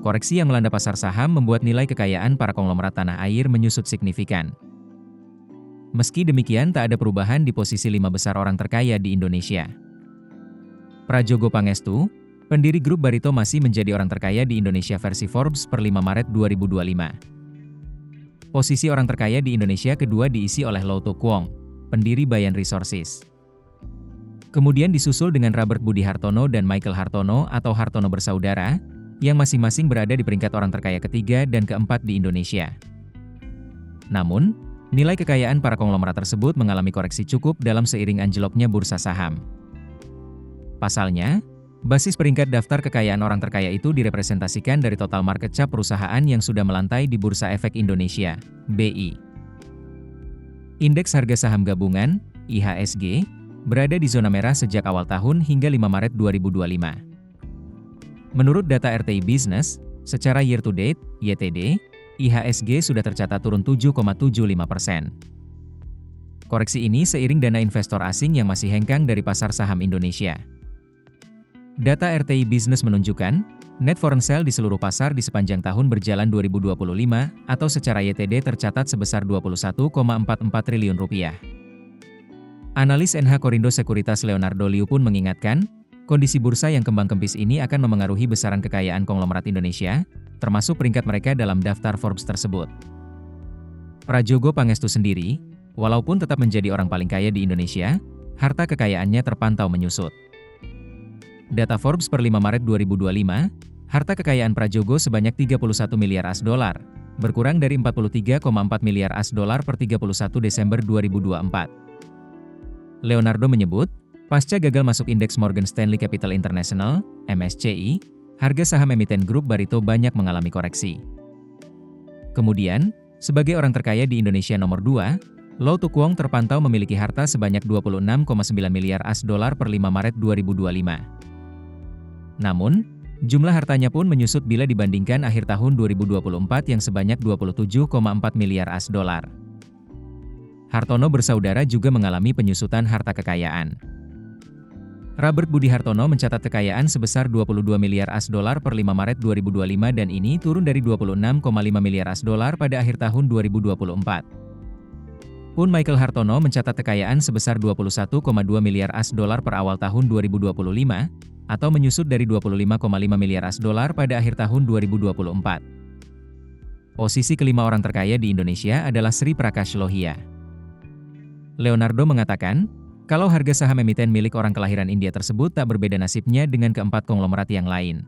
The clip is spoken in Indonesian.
Koreksi yang melanda pasar saham membuat nilai kekayaan para konglomerat tanah air menyusut signifikan. Meski demikian, tak ada perubahan di posisi 5 besar orang terkaya di Indonesia. Prajogo Pangestu, pendiri grup Barito, masih menjadi orang terkaya di Indonesia versi Forbes per 5 Maret 2025. Posisi orang terkaya di Indonesia kedua diisi oleh Lau To Kwong, pendiri Bayan Resources. Kemudian disusul dengan Robert Budi Hartono dan Michael Hartono atau Hartono bersaudara, yang masing-masing berada di peringkat orang terkaya ketiga dan keempat di Indonesia. Namun, nilai kekayaan para konglomerat tersebut mengalami koreksi cukup dalam seiring anjloknya bursa saham. Pasalnya, basis peringkat daftar kekayaan orang terkaya itu direpresentasikan dari total market cap perusahaan yang sudah melantai di Bursa Efek Indonesia, BI. Indeks harga saham gabungan, IHSG, berada di zona merah sejak awal tahun hingga 5 Maret 2025. Menurut data RTI Business, secara year to date, YTD, IHSG sudah tercatat turun 7,75%. Koreksi ini seiring dana investor asing yang masih hengkang dari pasar saham Indonesia. Data RTI Business menunjukkan, net foreign sale di seluruh pasar di sepanjang tahun berjalan 2025 atau secara YTD tercatat sebesar Rp21,44 triliun. Analis NH Korindo Sekuritas Leonardo Liu pun mengingatkan, kondisi bursa yang kembang-kempis ini akan memengaruhi besaran kekayaan konglomerat Indonesia, termasuk peringkat mereka dalam daftar Forbes tersebut. Prajogo Pangestu sendiri, walaupun tetap menjadi orang paling kaya di Indonesia, harta kekayaannya terpantau menyusut. Data Forbes per 5 Maret 2025, harta kekayaan Prajogo sebanyak 31 miliar AS dolar, berkurang dari 43,4 miliar AS dolar per 31 Desember 2024. Leonardo menyebut, pasca gagal masuk indeks Morgan Stanley Capital International, MSCI, harga saham emiten grup Barito banyak mengalami koreksi. Kemudian, sebagai orang terkaya di Indonesia nomor 2, Lau To Kwong terpantau memiliki harta sebanyak 26,9 miliar AS dolar per 5 Maret 2025. Namun, jumlah hartanya pun menyusut bila dibandingkan akhir tahun 2024 yang sebanyak 27,4 miliar AS dolar. Hartono bersaudara juga mengalami penyusutan harta kekayaan. Robert Budi Hartono mencatat kekayaan sebesar 22 miliar AS dolar per 5 Maret 2025 dan ini turun dari 26,5 miliar AS dolar pada akhir tahun 2024. Pun Michael Hartono mencatat kekayaan sebesar 21,2 miliar AS dolar per awal tahun 2025, atau menyusut dari 25,5 miliar AS dolar pada akhir tahun 2024. Posisi kelima orang terkaya di Indonesia adalah Sri Prakash Lohia. Leonardo mengatakan, kalau harga saham emiten milik orang kelahiran India tersebut tak berbeda nasibnya dengan keempat konglomerat yang lain.